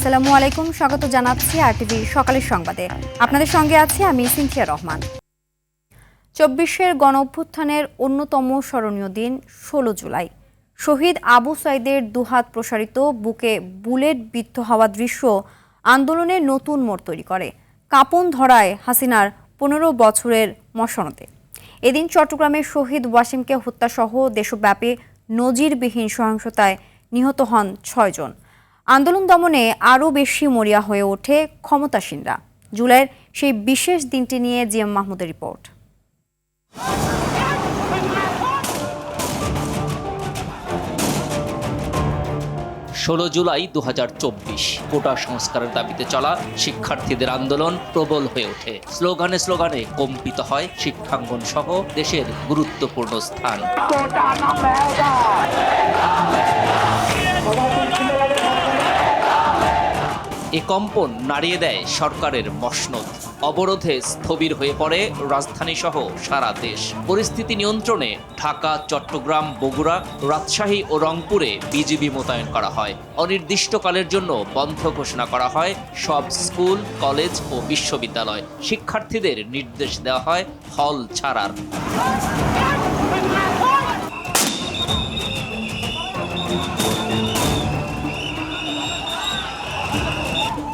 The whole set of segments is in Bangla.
আসসালামু আলাইকুম, স্বাগত জানাচ্ছি আরটিভি সকালের সংবাদে। আপনাদের সঙ্গে আছি আমি সিনথিয়া রহমান। ২৪-এর গণঅভ্যুত্থানের অন্যতম স্মরণীয় দিন ১৬ জুলাই। শহীদ আবু সাইদের দুহাত প্রসারিত, বুকে বুলেট বিদ্ধ হওয়া দৃশ্য আন্দোলনের নতুন মোড় তৈরি করে। কাঁপন ধরায় হাসিনার ১৫ বছরের মসনদে। এদিন চট্টগ্রামে শহীদ ওয়াসিমকে হত্যাসহ দেশব্যাপী নজিরবিহীন সহিংসতায় নিহত হন ৬ জন। আন্দোলন দমনে আরও বেশি মরিয়া হয়ে ওঠে ক্ষমতাসীনরা। জুলাইয়ের সেই বিশেষ দিনটি নিয়ে জিএম মাহমুদের রিপোর্ট। ১৬ জুলাই ২০২৪ কোটা সংস্কারের দাবিতে চলা শিক্ষার্থীদের আন্দোলন প্রবল হয়ে ওঠে। স্লোগানে স্লোগানে কম্পিত হয় শিক্ষাঙ্গন সহ দেশের গুরুত্বপূর্ণ স্থান। এ কম্পন নাড়িয়ে দেয় সরকারের মসনদ। অবরোধে স্থবির হয়ে পড়ে রাজধানী সহ সারা দেশ। পরিস্থিতি নিয়ন্ত্রণে ঢাকা, চট্টগ্রাম, বগুড়া, রাজশাহী ও রংপুরে বিজিবি মোতায়েন করা হয়। অনির্দিষ্টকালের জন্য বন্ধ ঘোষণা করা হয় সব স্কুল, কলেজ ও বিশ্ববিদ্যালয়। শিক্ষার্থীদের নির্দেশ দেওয়া হয় হল ছাড়ার।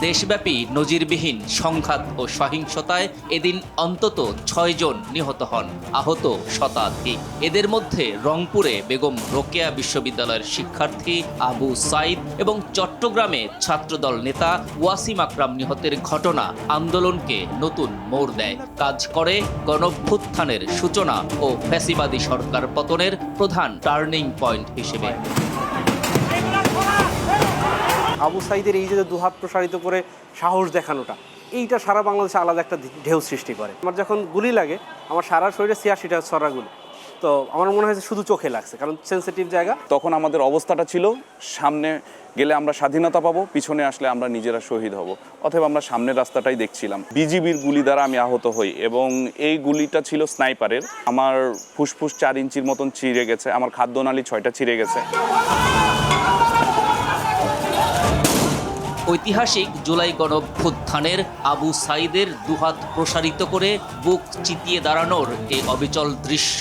দেশব্যাপী নজিরবিহীন সংঘাত ও সহিংসতায় এদিন অন্তত ৬ জন নিহত হন, আহত শতাধিক। এদের মধ্যে রংপুরে বেগম রোকেয়া বিশ্ববিদ্যালয়ের শিক্ষার্থী আবু সাইদ এবং চট্টগ্রামে ছাত্রদল নেতা ওয়াসিম আকরাম নিহতের ঘটনা আন্দোলনকে নতুন মোড় দেয়। কাজ করে গণঅভ্যুত্থানের সূচনা ও ফ্যাসিবাদী সরকার পতনের প্রধান টার্নিং পয়েন্ট হিসেবে। আবু সাইদের এই যে দুহাত প্রসারিত করে সাহস দেখানোটা, এইটা সারা বাংলাদেশে আলাদা একটা ঢেউ সৃষ্টি করে। আমার যখন গুলি লাগে, আমার সারা শরীরে ৮৬টা ছড়া গুলি, তো আমার মনে হয়েছে শুধু চোখে লাগছে, কারণ সেন্সিটিভ জায়গা। তখন আমাদের অবস্থাটা ছিল সামনে গেলে আমরা স্বাধীনতা পাবো, পিছনে আসলে আমরা নিজেরা শহীদ হব। অথবা আমরা সামনের রাস্তাটাই দেখছিলাম। বিজিবির গুলি দ্বারা আমি আহত হই এবং এই গুলিটা ছিল স্নাইপারের। আমার ফুসফুস ৪ ইঞ্চির মতন ছিঁড়ে গেছে, আমার খাদ্যনালী ৬টা ছিঁড়ে গেছে। ঐতিহাসিক জুলাই গণঅভ্যুত্থানের আবু সাইদের দুহাত প্রসারিত করে বুক চিতিয়ে দাঁড়ানোর এই অবিচল দৃশ্য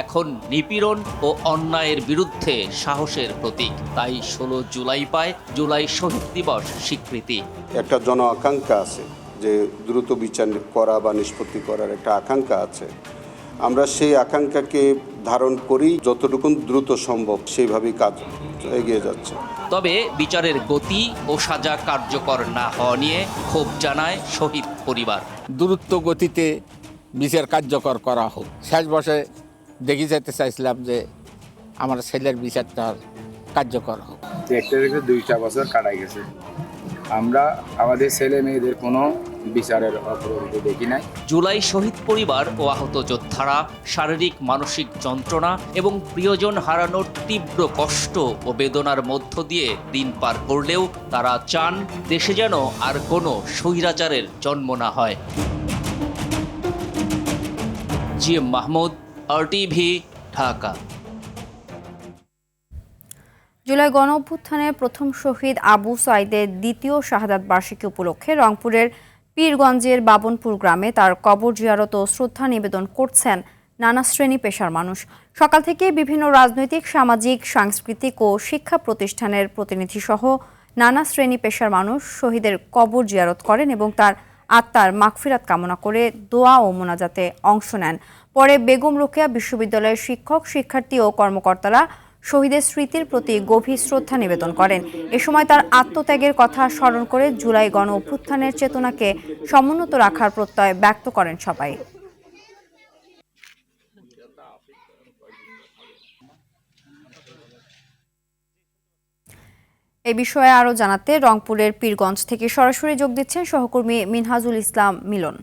এখন নিপীড়ন ও অন্যায়ের বিরুদ্ধে সাহসের প্রতীক। তাই ১৬ জুলাই পায় জুলাই শহীদ দিবস স্বীকৃতি। একটা জন আকাঙ্ক্ষা আছে যে দ্রুত বিচার করা বা নিষ্পত্তি করার একটা আকাঙ্ক্ষা আছে। আমরা সেই আকাঙ্ক্ষাকে ধারণ করি, যতটুকু দ্রুত সম্ভব সেইভাবেই কাজ এগিয়ে যাচ্ছে। তবে বিচারের গতি ও সাজা কার্যকর না হওয়া নিয়ে ক্ষোভ জানায় শহীদ পরিবার। দ্রুত গতিতে বিচার কার্যকর করা হোক। শেষ বসে দেখি যেতে চাইছিলাম যে আমার ছেলের বিচারটা কার্যকর হোক। দেখতে দেখতে ২টা বছর কাটাই গেছে, আমরা আমাদের ছেলে মেয়েদের কোনো বিচারের অগ্রগতি দেখি নাই। জুলাই শহীদ পরিবার ও আহত যোদ্ধারা শারীরিক মানসিক যন্ত্রণা এবং প্রিয়জন হারানোর তীব্র কষ্ট ও বেদনার মধ্য দিয়ে দিন পার করলেও তারা চান দেশে যেন আর কোনো স্বৈরাচারের জন্ম না হয়। GM Mahmud, RTV, Dhaka. জুলাই গণঅভ্যুত্থানের প্রথম শহীদ আবু সাইদের দ্বিতীয় শাহাদাত বার্ষিকী উপলক্ষে রংপুরের পীরগঞ্জের বাবনপুর গ্রামে তার কবর জিয়ারত ও শ্রদ্ধা নিবেদন করছেন নানা শ্রেণী পেশার মানুষ। সকাল থেকে বিভিন্ন রাজনৈতিক, সামাজিক, সাংস্কৃতিক ও শিক্ষা প্রতিষ্ঠানের প্রতিনিধি সহ নানা শ্রেণী পেশার মানুষ শহীদের কবর জিয়ারত করেন এবং তার আত্মার মাগফিরাত কামনা করে দোয়া ও মোনাজাতে অংশ নেন। পরে বেগম রোকেয়া বিশ্ববিদ্যালয়ের শিক্ষক, শিক্ষার্থী ও কর্মকর্তারা শহীদের স্মৃতির প্রতি গভীর শ্রদ্ধা নিবেদন করেন। এ সময় তার আত্মত্যাগের কথা স্মরণ করে জুলাই গণ অভ্যুত্থানের চেতনাকে সমুন্নত রাখার প্রত্যয় ব্যক্ত করেন সবাই। এই বিষয়ে আরও জানাতে রংপুরের পীরগঞ্জ থেকে সরাসরি যোগ দিচ্ছেন সহকর্মী মিনহাজুল ইসলাম মিলন।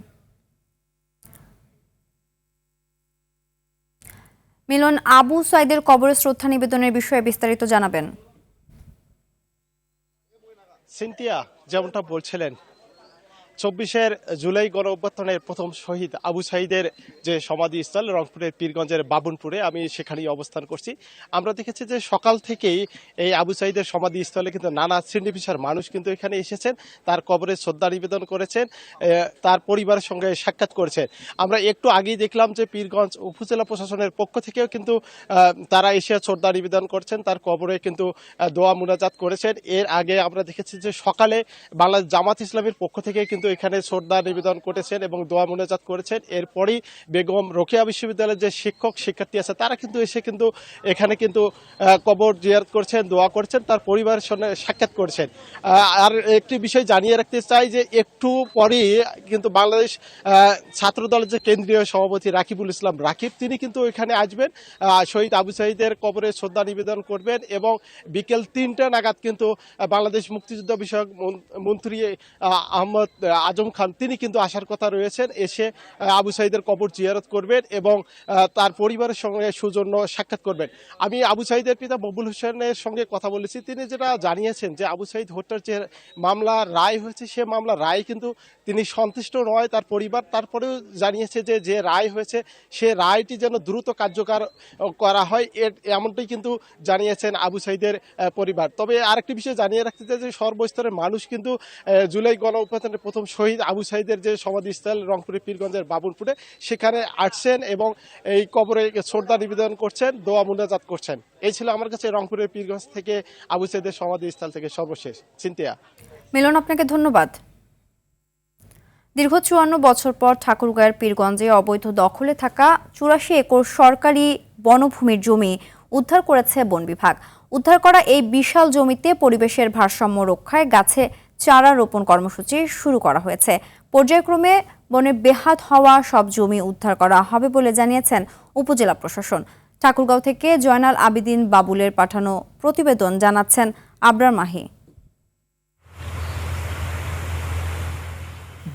মিলন, আবু সাইদের কবরে শ্রদ্ধা নিবেদনের বিষয়ে বিস্তারিত জানাবেন। সিনথিয়া, যেমনটা বলছিলেন 24 জুলাই গণ অভ্যুত্থানের প্রথম শহীদ আবু সাঈদের যে সমাধিস্থল রংপুরের পীরগঞ্জের বাবুনপুরে, আমি সেখানেই অবস্থান করছি। আমরা দেখেছি যে সকাল থেকেই এই আবু সাঈদের সমাধিস্থলে কিন্তু নানা শ্রেণী পেশার মানুষ কিন্তু এখানে এসেছেন, তার কবরে শ্রদ্ধা নিবেদন করেছেন, তার পরিবারের সঙ্গে সাক্ষাৎ করেছেন। আমরা একটু আগেই দেখলাম যে পীরগঞ্জ উপজেলা প্রশাসনের পক্ষ থেকেও কিন্তু তারা এসে শ্রদ্ধা নিবেদন করছেন, তার কবরে কিন্তু দোয়া মুনাজাত করেছেন। এর আগে আমরা দেখেছি যে সকালে বাংলাদেশ জামাত ইসলামের পক্ষ থেকে কিন্তু এখানে শ্রদ্ধা নিবেদন করেছেন এবং দোয়া মুনাজাত করেছেন। এরপরই বেগম রোকেয়া বিশ্ববিদ্যালয়ের যে শিক্ষক শিক্ষার্থী আছে তারা কিন্তু এসে কিন্তু এখানে কিন্তু কবর জিয়ারত করছেন, দোয়া করছেন, তার পরিবারের সঙ্গে সাক্ষাৎ করছেন। আর একটি বিষয় জানিয়ে রাখতে চাই যে একটু পরেই কিন্তু বাংলাদেশ ছাত্রদলের যে কেন্দ্রীয় সভাপতি রাকিবুল ইসলাম রাকিব, তিনি কিন্তু এখানে আসবেন, শহীদ আবু সাঈদের কবরে শ্রদ্ধা নিবেদন করবেন এবং বিকেল 3টা নাগাদ কিন্তু বাংলাদেশ মুক্তিযুদ্ধ বিষয়ক মন্ত্রী আহমদ আজম খান তিনি কিন্তু আসার কথা রয়েছেন, এসে আবু সাঈদের কবর জিয়ারত করবেন এবং তার পরিবারের সঙ্গে সৌজন্য সাক্ষাৎ করবেন। আমি আবু সাঈদের পিতা মকবুল হোসেনের সঙ্গে কথা বলেছি, তিনি যেটা জানিয়েছেন যে আবু সাঈদ হত্যার যে মামলা রায় হয়েছে সে মামলা রায় কিন্তু তিনি সন্তুষ্ট নয় তার পরিবার, তারপরেও জানিয়েছে যে যে রায় হয়েছে সে রায়টি যেন দ্রুত কার্যকর করা হয়, এমনটাই কিন্তু জানিয়েছেন আবু সাঈদের পরিবার। তবে আরেকটি বিষয় জানিয়ে রাখতে চাই যে সর্বস্তরের মানুষ কিন্তু জুলাই গণ অভ্যুত্থানের প্রথম শহীদ আবু সাঈদের যে সমাধিস্থল রংপুরের পীরগঞ্জের বাবুনপুরে সেখানে আসছেন এবং এই কবরে শ্রদ্ধা নিবেদন করছেন, দোয়া মুনাজাত করছেন। এই ছিল আমার কাছে রংপুরের পীরগঞ্জ থেকে আবু সাঈদের সমাধিস্থল থেকে সর্বশেষ। চিন্তিয়া। মিলন, আপনাকে ধন্যবাদ। দীর্ঘ 54 বছর পর ঠাকুরগাঁয়ের পীরগঞ্জে অবৈধ দখলে থাকা 84 একর সরকারি বনভূমির জমি উদ্ধার করেছে বন বিভাগ। উদ্ধার করা এই বিশাল জমিতে পরিবেশের ভারসাম্য রক্ষায় গাছে চারা রোপণ কর্মসূচি শুরু করা হয়েছে। পর্যায়ক্রমে বনে বেহাত হওয়া সব জমি উদ্ধার করা হবে বলে জানিয়েছেন উপজেলা প্রশাসন। ঠাকুরগাঁও থেকে জয়নাল আবিদিন বাবুলের পাঠানো প্রতিবেদন জানাচ্ছেন আবরার মাহি।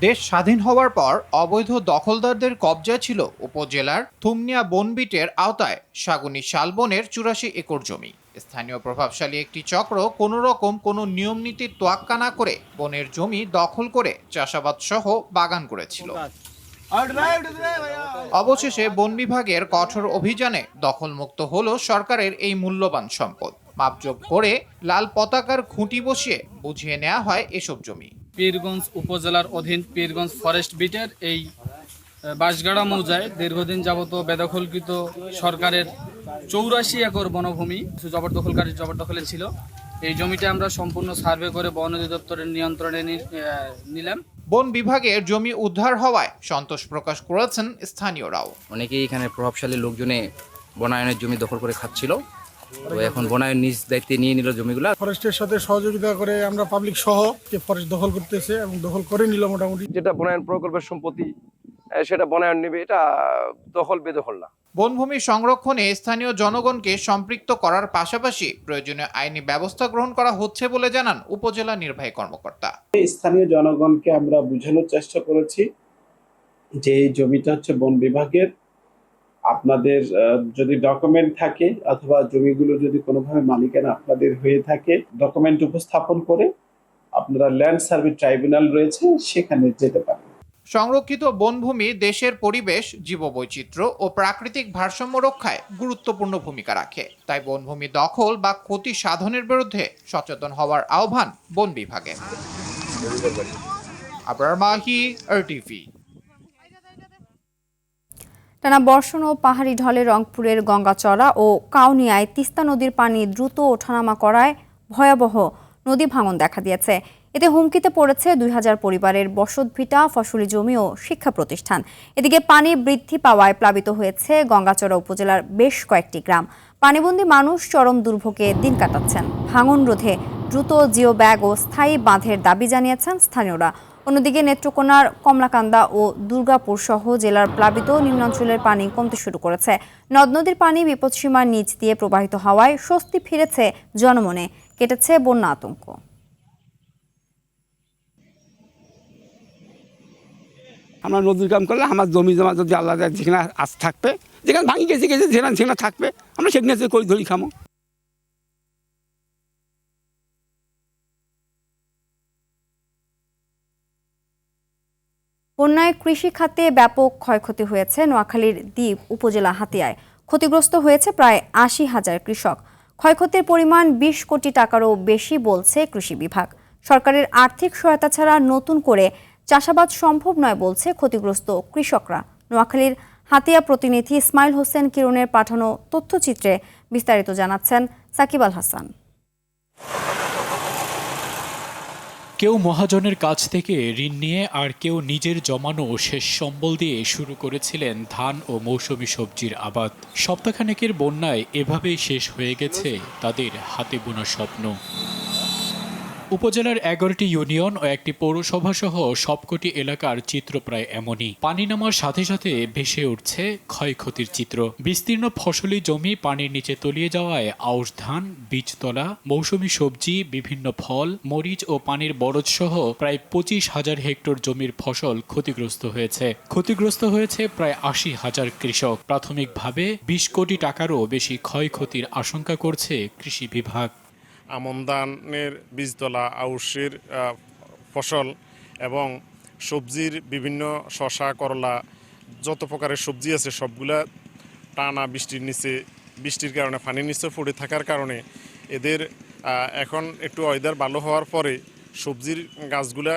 দেশ স্বাধীন হওয়ার পর অবৈধ দখলদারদের কবজায় ছিল উপজেলার থুমনিয়া বনবিটের আওতায় সাগুনি শালবনের 84 একর জমি। স্থানীয় প্রভাবশালী একটি চক্র কোনো নিয়ম নীতির তোয়াক্কা না করে বনের জমি দখল করে চাষাবাদ সহ বাগান করেছিল। অবশেষে বন বিভাগের কঠোর অভিযানে দখলমুক্ত হলো সরকারের এই মূল্যবান সম্পদ। মাপজোপ করে লাল পতাকার খুঁটি বসিয়ে বুঝিয়ে নেওয়া হয় এসব জমি। পীরগঞ্জ উপজেলার অধীন পীরগঞ্জ ফরেস্ট বিটের এই বাঁশগাড়া মৌজায় দীর্ঘদিন যাবত বেদখলকৃত সরকারের 84 একর বনভূমি জবরদখলে ছিল। এই জমিটা আমরা সম্পূর্ণ সার্ভে করে বন অধিদপ্তরের নিয়ন্ত্রণে নিলাম। বন বিভাগের জমি উদ্ধার হওয়ায় সন্তোষ প্রকাশ করেছেন স্থানীয়রাও। অনেকেই এখানে প্রভাবশালী লোকজনে বনায়নের জমি দখল করে খাচ্ছিল, তো এখন বনায়ন নিজ দায়িত্বে নিয়ে নিল জমিগুলো। ফরেস্টের সাথে সহযোগিতা করে আমরা পাবলিক সহ ফরেস্ট দখল করতেছে এবং দখল করে নিল। মোটামুটি যেটা বনায়ন প্রকল্পের সম্পত্তি সেটা বনায়ন নেবে, এটা দখল বেদখল না। বনভূমি সংরক্ষণে স্থানীয় জনগণকে সম্পৃক্ত করার পাশাপাশি প্রয়োজনীয় আইনি ব্যবস্থা গ্রহণ করা হচ্ছে বলে জানান উপজেলা নির্বাহী কর্মকর্তা। স্থানীয় জনগণকে আমরা বোঝানোর চেষ্টা করেছি যে এই জমিটা হচ্ছে বন বিভাগের, আপনাদের যদি ডকুমেন্ট থাকে অথবা জমিগুলো যদি কোনোভাবে মালিকানা আপনাদের হয়ে থাকে ডকুমেন্ট উপস্থাপন করে আপনারা ল্যান্ড সার্ভে ট্রাইব্যুনাল রয়েছে সেখানে যেতে পারেন। সংরক্ষিত বনভূমি দেশের পরিবেশ, জীববৈচিত্র্য ও প্রাকৃতিক ভারসাম্য রক্ষায় গুরুত্বপূর্ণ ভূমিকা রাখে। তাই বনভূমি দখল বা ক্ষতি সাধনের বিরুদ্ধে সচেতন হওয়ার আহ্বান বন বিভাগের। আবরার মাহি, RTV। টানা বর্ষণ ও পাহাড়ি ঢলে রংপুরের গঙ্গাচড়া ও কাউনিয়ায় তিস্তা নদীর পানি দ্রুত ওঠানামা করায় ভয়াবহ নদী ভাঙন দেখা দিয়েছে। এতে হুমকিতে পড়েছে 2000 পরিবারের বসতভিটা, ফসলি জমি ও শিক্ষা প্রতিষ্ঠান। এদিকে পানি বৃদ্ধি পাওয়ায় প্লাবিত হয়েছে গঙ্গাচড়া উপজেলার বেশ কয়েকটি গ্রাম। পানিবন্দী মানুষ চরম দুর্ভোগে দিন কাটাচ্ছেন। ভাঙন রোধে দ্রুত জিও ব্যাগ ও স্থায়ী বাঁধের দাবি জানিয়েছেন স্থানীয়রা। অন্যদিকে নেত্রকোনার কমলাকান্দা ও দুর্গাপুর সহ জেলার প্লাবিত নিম্নাঞ্চলের পানি কমতে শুরু করেছে। নদ নদীর পানি বিপদসীমার নিচ দিয়ে প্রবাহিত হওয়ায় স্বস্তি ফিরেছে জনমনে, কেটেছে বন্যা আতঙ্ক। আমরা নদীর কাম করলে আমার জমি জমা যদি আল্লাহ যেখানে আজ থাকবে, যেখানে ভাঙি গেছে যেখানে থাকবে আমরা সেখানে কই ধরি খামো। বন্যায় কৃষি খাতে ব্যাপক ক্ষয়ক্ষতি হয়েছে নোয়াখালীর দ্বীপ উপজেলা হাতিয়ায়। ক্ষতিগ্রস্ত হয়েছে প্রায় ৮০,০০০ কৃষক। ক্ষয়ক্ষতির পরিমাণ ২০ কোটি টাকারও বেশি বলছে কৃষি বিভাগ। সরকারের আর্থিক সহায়তা ছাড়া নতুন করে চাষাবাদ সম্ভব নয় বলছে ক্ষতিগ্রস্ত কৃষকরা। নোয়াখালীর হাতিয়া প্রতিনিধি ইসমাইল হোসেন কিরণের পাঠানো তথ্যচিত্রে বিস্তারিত জানাচ্ছেন সাকিব আল হাসান। কেউ মহাজনের কাছ থেকে ঋণ নিয়ে আর কেউ নিজের জমানো শেষ সম্বল দিয়ে শুরু করেছিলেন ধান ও মৌসুমী সবজির আবাদ। সপ্তাহখানেকের বন্যায় এভাবেই শেষ হয়ে গেছে তাদের হাতে বোনা স্বপ্ন। উপজেলার ১১টি ইউনিয়ন ও একটি পৌরসভা সহ সবকটি এলাকার চিত্র প্রায় এমনই। পানি নামার সাথে সাথে ভেসে উঠছে ক্ষয়ক্ষতির চিত্র। বিস্তীর্ণ ফসলি জমি পানির নিচে তলিয়ে যাওয়ায় আউশ ধান, বীজতলা, মৌসুমী সবজি, বিভিন্ন ফল, মরিচ ও পানির বরজ সহ প্রায় ২৫,০০০ হেক্টর জমির ফসল ক্ষতিগ্রস্ত হয়েছে। ক্ষতিগ্রস্ত হয়েছে প্রায় ৮০,০০০ কৃষক। প্রাথমিকভাবে ২০ কোটি টাকারও বেশি ক্ষয়ক্ষতির আশঙ্কা করছে কৃষি বিভাগ। আমন ধানের বীজতলা, আউশের ফসল এবং সবজির বিভিন্ন শসা, করলা, যত প্রকারের সবজি আছে সবগুলা টানা বৃষ্টির কারণে পানির নিচে পড়ে থাকার কারণে এদের এখন একটু ওয়েদার ভালো হওয়ার পরে সবজির গাছগুলা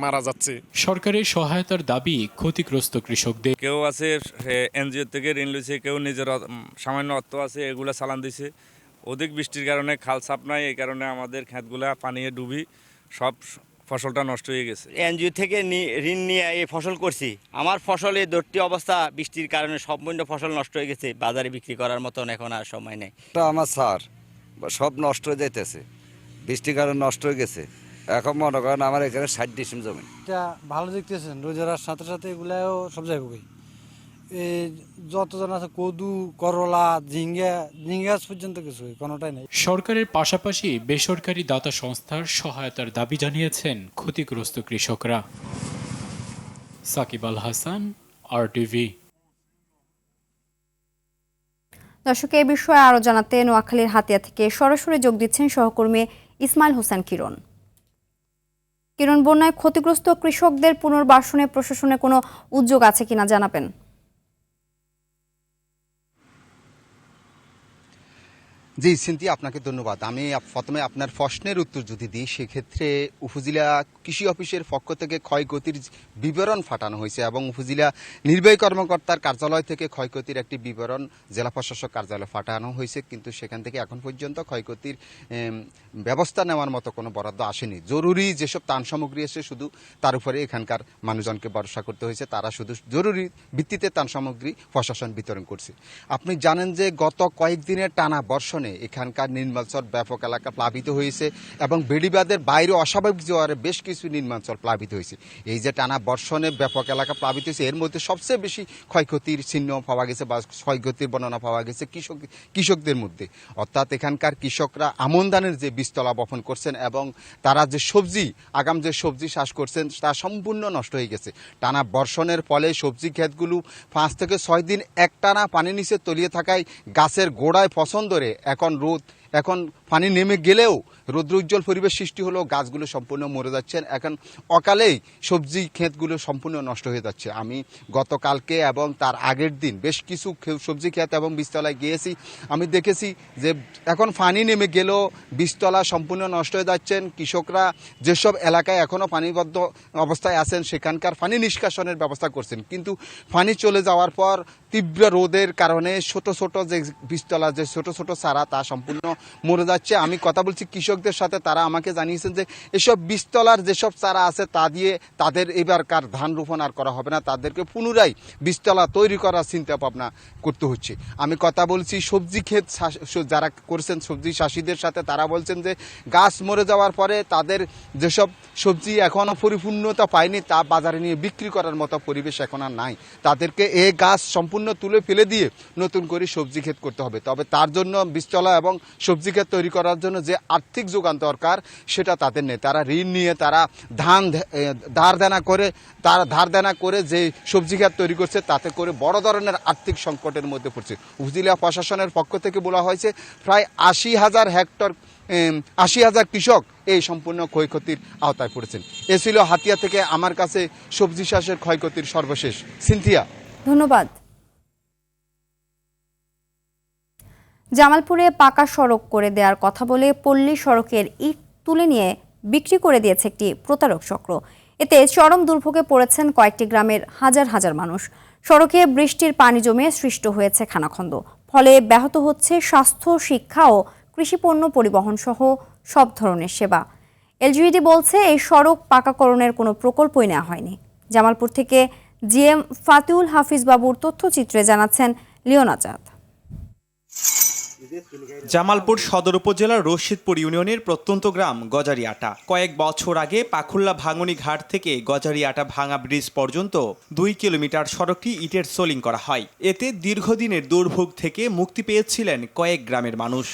মারা যাচ্ছে। সরকারের সহায়তার দাবি ক্ষতিগ্রস্ত কৃষকদের। কেউ আছে এনজিও থেকে ঋণ লইছে, কেউ নিজের সামান্য অর্থ আছে এগুলা চালান দিছে। অধিক বৃষ্টির কারণে খাল চাপ নাই, এই কারণে আমাদের ক্ষেতগুলা পানিয়ে ডুবি সব ফসলটা নষ্ট হয়ে গেছে। এনজিও থেকে ঋণ নিয়ে এই ফসল করছি। আমার ফসলে দর্তি অবস্থা, বৃষ্টির কারণে সম্পূর্ণ ফসল নষ্ট হয়ে গেছে। বাজারে বিক্রি করার মতন এখন আর সময় নেই। আমার সার সব নষ্ট হয়ে যাইতেছে, বৃষ্টির কারণে নষ্ট হয়ে গেছে। এখন মনে করেন আমার এখানে ৬০ ডিসিম জমি। এটা ভালো দেখতেছেন, রোজার সাথে সাথে এগুলাও সব জায়গায় এই যতজন আছে কদু, করলা, ঝিঙ্গা পর্যন্ত কিছু কোনোটাই নেই। সরকারের পাশাপাশি বেসরকারি দাতা সংস্থার সহায়তার দাবি জানিয়েছেন ক্ষতিগ্রস্ত কৃষকরা। সাকিব আল হাসান, RTV। দর্শক, এই বিষয়ে আরো জানাতে নোয়াখালীর হাতিয়া থেকে সরাসরি যোগ দিচ্ছেন সহকর্মী ইসমাইল হোসেন কিরণ। কিরণ, বন্যায় ক্ষতিগ্রস্ত কৃষকদের পুনর্বাসনে প্রশাসনের কোনো উদ্যোগ আছে কিনা জানাবেন? জি সিন্থিয়া, আপনাকে ধন্যবাদ। আমি প্রথমে আপনার প্রশ্নের উত্তর যদি দিই, সেক্ষেত্রে উপজেলা কৃষি অফিসের পক্ষ থেকে ক্ষয়ক্ষতির বিবরণ পাঠানো হয়েছে এবং উপজেলা নির্বাহী কর্মকর্তার কার্যালয় থেকে ক্ষয়ক্ষতির একটি বিবরণ জেলা প্রশাসক কার্যালয়ে পাঠানো হয়েছে, কিন্তু সেখান থেকে এখন পর্যন্ত ক্ষয়ক্ষতির ব্যবস্থা নেওয়ার মতো কোনো বরাদ্দ আসেনি। জরুরি যেসব ত্রাণ সামগ্রী এসে শুধু তার উপরে এখানকার মানুষজনকে ভরসা করতে হয়েছে, তারা শুধু জরুরি ভিত্তিতে ত্রাণ সামগ্রী প্রশাসন বিতরণ করছে। আপনি জানেন যে গত কয়েকদিনের টানা বর্ষণে এখানকার নির্মাঞ্চল ব্যাপক এলাকা প্লাবিত হয়েছে এবং বেড়িবাঁধের বাইরে অস্বাভাবিক জোয়ারে বেশ কিছু নির্মাঞ্চল প্লাবিত হয়েছে। এই যে টানা বর্ষণে ব্যাপক এলাকা প্লাবিত হয়েছে, এর মধ্যে সবচেয়ে বেশি ক্ষয়ক্ষতির চিহ্ন পাওয়া গেছে বা ক্ষয়ক্ষতির বর্ণনা পাওয়া গেছে কৃষকদের মধ্যে। অর্থাৎ এখানকার কৃষকরা আমন ধানের যে বীজতলা বপন করছেন এবং তারা যে আগাম যে সবজি চাষ করছেন তা সম্পূর্ণ নষ্ট হয়ে গেছে। টানা বর্ষণের ফলে সবজি ক্ষেতগুলো ৫ থেকে ৬ দিন একটানা পানির নিচে তলিয়ে থাকায় গাছের গোড়ায় পছন্দ ধরে এখন পানি নেমে গেলেও রৌদ্রোজ্জ্বল পরিবেশ সৃষ্টি হলেও গাছগুলো সম্পূর্ণ মরে যাচ্ছেন। এখন অকালেই সবজি ক্ষেতগুলো সম্পূর্ণ নষ্ট হয়ে যাচ্ছে। আমি গতকালকে এবং তার আগের দিন বেশ কিছু সবজি ক্ষেত এবং বীজতলায় গিয়েছি। আমি দেখেছি যে এখন পানি নেমে গেলেও বীজতলা সম্পূর্ণ নষ্ট হয়ে যাচ্ছেন। কৃষকরা যেসব এলাকায় এখনও পানিবদ্ধ অবস্থায় আছেন সেখানকার পানি নিষ্কাশনের ব্যবস্থা করছেন, কিন্তু পানি চলে যাওয়ার পর তীব্র রোদের কারণে ছোট ছোট যে বীজতলা যে ছোট ছোট চারা তা সম্পূর্ণ মরে যাচ্ছে। আমি কথা বলছি কৃষকদের সাথে, তারা আমাকে জানিয়েছেন যে এসব বীজতলার যেসব চারা আছে তা দিয়ে তাদের এবারকার ধান রোপণ আর করা হবে না, তাদেরকে পুনরায় বীজতলা তৈরি করার চিন্তা ভাবনা করতে হচ্ছে। আমি কথা বলছি সবজি ক্ষেত যারা করছেন সবজি চাষিদের সাথে, তারা বলছেন যে গাছ মরে যাওয়ার পরে তাদের যেসব সবজি এখনও পরিপূর্ণতা পায়নি তা বাজারে নিয়ে বিক্রি করার মতো পরিবেশ এখন আর নাই। তাদেরকে এই গাছ সম্পূর্ণ তুলে ফেলে দিয়ে নতুন করে সবজি ক্ষেত করতে হবে। তবে তার জন্য বীজতলা এবং সবজি ক্ষেত তৈরি করার জন্য যে আর্থিক যোগান দরকার সেটা তাদের নেই। তারা ঋণ নিয়ে তারা ধার দেনা করে যে সবজি ক্ষেত তৈরি করছে তাতে করে বড় ধরনের আর্থিক সংকটের মধ্যে পড়ছে। উপজেলা প্রশাসনের পক্ষ থেকে বলা হয়েছে প্রায় ৮০,০০০ হেক্টর 80,000 কৃষক এই সম্পূর্ণ ক্ষয়ক্ষতির আওতায় পড়েছেন। এ ছিল হাতিয়া থেকে আমার কাছে সবজি চাষের ক্ষয়ক্ষতির সর্বশেষ। সিনথিয়া, ধন্যবাদ। জামালপুরে পাকা সড়ক করে দেওয়ার কথা বলে পল্লী সড়কের ইট তুলে নিয়ে বিক্রি করে দিয়েছে একটি প্রতারক চক্র। এতে চরম দুর্ভোগে পড়েছেন কয়েকটি গ্রামের হাজার হাজার মানুষ। সড়কে বৃষ্টির পানি জমে সৃষ্টি হয়েছে খানাখন্দ, ফলে ব্যাহত হচ্ছে স্বাস্থ্য, শিক্ষা ও কৃষিপণ্য পরিবহন সহ সব ধরনের সেবা। এলজিইডি বলছে এই সড়ক পাকাকরণের কোনো প্রকল্পই নেওয়া হয়নি। জামালপুর থেকে জিএম ফাতিউল হাফিজ বাবুর তথ্যচিত্রে জানাচ্ছেন লিওন আজাদ। জামালপুর সদর উপজেলার রশিদপুর ইউনিয়নের প্রত্যন্ত গ্রাম গজারিয়াটা। কয়েক বছর আগে পাখুল্লা ভাঙনি ঘাট থেকে গজারিয়াটা ভাঙা ব্রিজ পর্যন্ত 2 কিলোমিটার সড়কটি ইটের সোলিং করা হয়। এতে দীর্ঘদিনের দুর্ভোগ থেকে মুক্তি পেয়েছিলেন কয়েক গ্রামের মানুষ,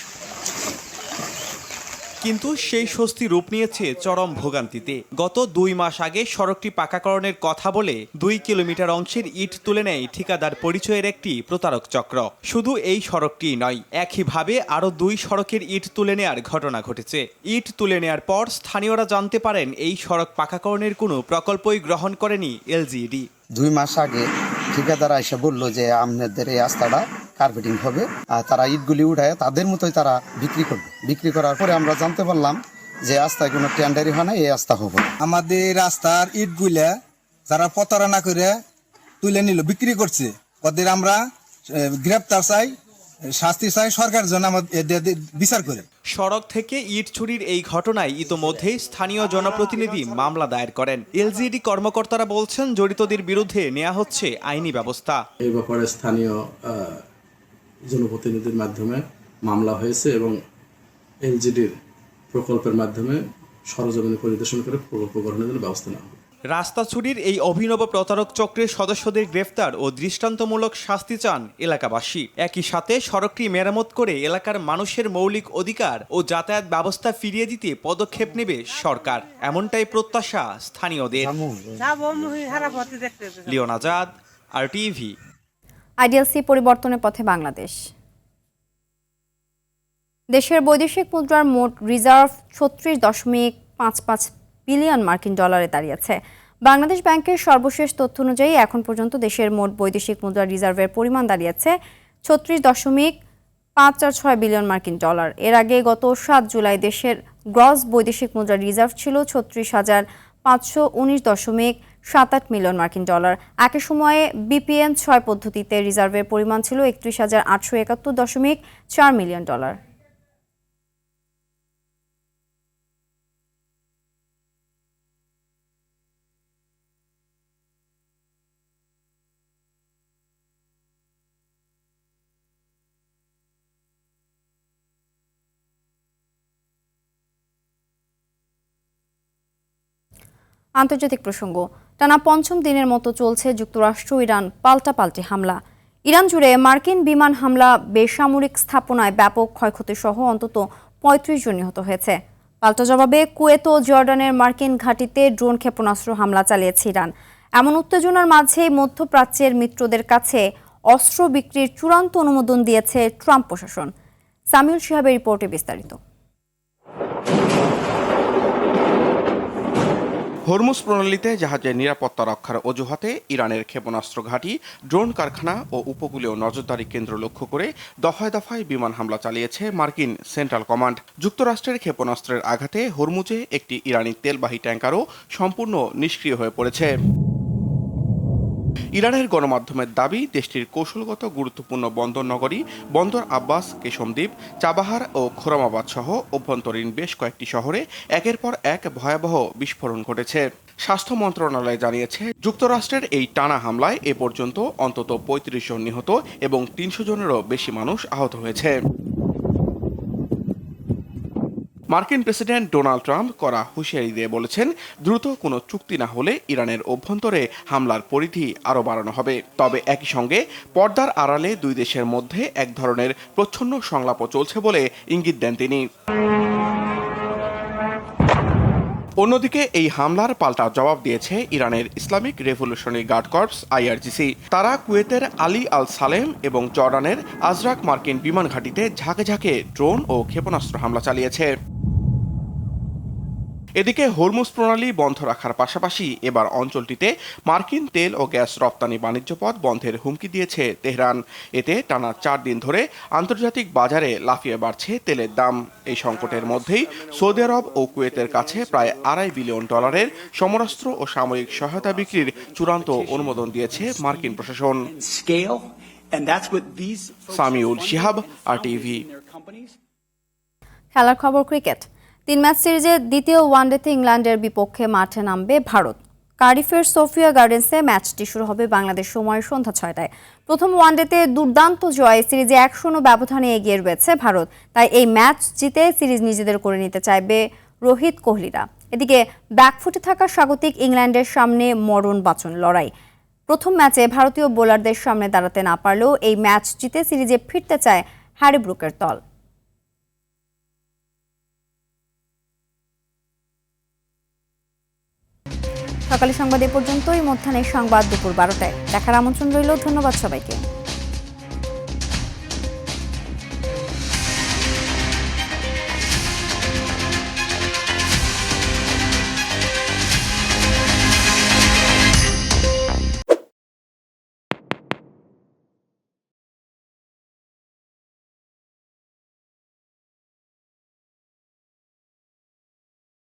কিন্তু সেই স্বস্তি রূপ নিয়েছে চরম ভোগান্তিতে। গত 2 মাস আগে সড়কটি পাকাকরণের কথা বলে 2 কিলোমিটার অংশের ইট তুলে নেয় ঠিকাদার পরিচয়ের একটি প্রতারক চক্র। শুধু এই সড়কটি নয়, একইভাবে আরও 2 সড়কের ইট তুলে নেয়ার ঘটনা ঘটেছে। ইট তুলে নেয়ার পর স্থানীয়রা জানতে পারেন এই সড়ক পাকাকরণের কোনো প্রকল্পই গ্রহণ করেনি এলজিইডি। 2 মাস আগে ঠিকাদার এসে বললো যে আপনাদের এই রাস্তাটা কার্পেটিং হবে, আর তারা ইটগুলি উঠায় তাদের মতোই তারা বিক্রি করবে। বিক্রি করার পরে আমরা জানতে পারলাম যে রাস্তায় কোনো টেন্ডারি হয় না, এই রাস্তা হবে। আমাদের রাস্তার ইটগুলা যারা প্রতারণা করে তুলে নিল, বিক্রি করছে, ওদের আমরা গ্রেপ্তার চাই, শাস্তি চাই, সরকার যেন আমাদের বিচার করে। সড়ক থেকে ইট চুরির এই ঘটনায় ইতোমধ্যেই স্থানীয় জনপ্রতিনিধি মামলা দায়ের করেন। এলজিইডি কর্মকর্তারা বলছেন জড়িতদের বিরুদ্ধে নেওয়া হচ্ছে আইনি ব্যবস্থা। এই ব্যাপারে স্থানীয় জনপ্রতিনিধির মাধ্যমে মামলা হয়েছে এবং এলজিইডির প্রকল্পের মাধ্যমে সরজমিনে পরিদর্শন করে প্রকল্প গ্রহণের জন্য ব্যবস্থা নেওয়া হবে। রাস্তা চুরির এই অভিনব প্রতারক চক্রের সদস্যদের গ্রেফতার ও দৃষ্টান্তমূলক শাস্তি চান এলাকাবাসী। একই সাথে সড়কটি মেরামত করে এলাকার মানুষের মৌলিক অধিকার ও যাতায়াত ব্যবস্থা ফিরিয়ে দিতে পদক্ষেপ নেবে সরকার, এমনটাই প্রত্যাশা স্থানীয়দের। Leone Azad, RTV। আইডিএলসি পরিবর্তনের পথে বাংলাদেশ। দেশের বৈদেশিক মুদ্রার মোট রিজার্ভ 36.55 বিলিয়ন মার্কিন ডলারে দাঁড়িয়েছে। বাংলাদেশ ব্যাংকের সর্বশেষ তথ্য অনুযায়ী এখন পর্যন্ত দেশের মোট বৈদেশিক মুদ্রা রিজার্ভের পরিমাণ দাঁড়িয়েছে 36.546 বিলিয়ন মার্কিন ডলার। এর আগে গত 7 জুলাই দেশের গ্রস বৈদেশিক মুদ্রা রিজার্ভ ছিল 36,519.78 মিলিয়ন মার্কিন ডলার। একই সময়ে BPN 6 পদ্ধতিতে রিজার্ভের পরিমাণ ছিল 31,871.4 মিলিয়ন ডলার। আন্তর্জাতিক প্রসঙ্গ। টানা 5ম দিনের মতো চলছে যুক্তরাষ্ট্র ইরান পাল্টাপাল্টি হামলা। ইরান জুড়ে মার্কিন বিমান হামলা, বেসামরিক স্থাপনায় ব্যাপক ক্ষয়ক্ষতি সহ অন্তত 35 জন নিহত হয়েছে। পাল্টা জবাবে কুয়েত ও জর্ডানের মার্কিন ঘাঁটিতে ড্রোন ক্ষেপণাস্ত্র হামলা চালিয়েছে ইরান। এমন উত্তেজনার মাঝেই মধ্যপ্রাচ্যের মিত্রদের কাছে অস্ত্র বিক্রির চূড়ান্ত অনুমোদন দিয়েছে ট্রাম্প প্রশাসন। সামিউল শিহাবের রিপোর্টে বিস্তারিত। হরমুজ প্রণালীতে জাহাজের নিরাপত্তা রক্ষার অজুহাতে ইরানের ক্ষেপণাস্ত্র ঘাঁটি, ড্রোন কারখানা ও উপকূলীয় নজরদারি কেন্দ্র লক্ষ্য করে দফায় দফায় বিমান হামলা চালিয়েছে মার্কিন সেন্ট্রাল কমান্ড। যুক্তরাষ্ট্রের ক্ষেপণাস্ত্রের আঘাতে হরমুজে একটি ইরানি তেলবাহী ট্যাঙ্কারও সম্পূর্ণ নিষ্ক্রিয় হয়ে পড়েছে। ইরানের গণমাধ্যমের দাবি, দেশটির কৌশলগত গুরুত্বপূর্ণ বন্দর নগরী বন্দর আব্বাস, কেশমদ্বীপ, চাবাহার ও খোরামাবাদ সহ অভ্যন্তরীণ বেশ কয়েকটি শহরে একের পর এক ভয়াবহ বিস্ফোরণ ঘটেছে। স্বাস্থ্য মন্ত্রণালয় জানিয়েছে, যুক্তরাষ্ট্রের এই টানা হামলায় এ পর্যন্ত অন্তত 35 জন নিহত এবং 300 জনেরও বেশি মানুষ আহত হয়েছে। মার্কিন প্রেসিডেন্ট ডোনাল্ড ট্রাম্প কড়া হুঁশিয়ারি দিয়ে বলেছেন, দ্রুত কোনো চুক্তি না হলে ইরানের অভ্যন্তরে হামলার পরিধি আরও বাড়ানো হবে। তবে একই সঙ্গে পর্দার আড়ালে দুই দেশের মধ্যে এক ধরনের প্রচ্ছন্ন সংলাপও চলছে বলে ইঙ্গিত দেন তিনি। অন্যদিকে এই হামলার পাল্টা জবাব দিয়েছে ইরানের Islamic revolutionary guard corps IRGC। তারা কুয়েতের আলী আল সালেম এবং জর্ডানের আজরাক মার্কিন বিমান ঘাঁটিতে ঝাঁকে ঝাঁকে ড্রোন ও ক্ষেপণাস্ত্র হামলা চালিয়েছে। এদিকে হরমুজ প্রণালী বন্ধ রাখার পাশাপাশি এবার অঞ্চলটিতে মার্কিন তেল ও গ্যাস রপ্তানি বাণিজ্য পথ বন্ধের হুমকি দিয়েছে তেহরান। এতে টানা 4 দিন ধরে আন্তর্জাতিক বাজারে লাফিয়ে বাড়ছে তেলের দাম। এই সংকটের মধ্যেই সৌদি আরব ও কুয়েতের কাছে প্রায় $2.5 বিলিয়ন সমরাস্ত্র ও সামরিক সহায়তা বিক্রির চূড়ান্ত অনুমোদন দিয়েছে মার্কিন প্রশাসন। সামিউল শিহাব, RTV। খেলার খবর ক্রিকেট। 3 ম্যাচ সিরিজের দ্বিতীয় ওয়ানডেতে ইংল্যান্ডের বিপক্ষে মাঠে নামবে ভারত। কার্ডিফের সোফিয়া গার্ডেন্সে ম্যাচটি শুরু হবে বাংলাদেশ সময় সন্ধ্যা 6টায়। প্রথম ওয়ানডেতে দুর্দান্ত জয়ে সিরিজে 1-0 ব্যবধানে এগিয়ে রয়েছে ভারত। তাই এই ম্যাচ জিতে সিরিজ নিজেদের করে নিতে চাইবে রোহিত কোহলিরা। এদিকে ব্যাকফুটে থাকা স্বাগতিক ইংল্যান্ডের সামনে মরণ বাঁচন লড়াই। প্রথম ম্যাচে ভারতীয় বোলারদের সামনে দাঁড়াতে না পারলেও এই ম্যাচ জিতে সিরিজে ফিরতে চায় হ্যারি ব্রুকের দল। সকালের সংবাদ এ পর্যন্তই। মধ্যাহ্নের সংবাদ দুপুর 12টায় দেখার আমন্ত্রণ রইল। ধন্যবাদ সবাইকে।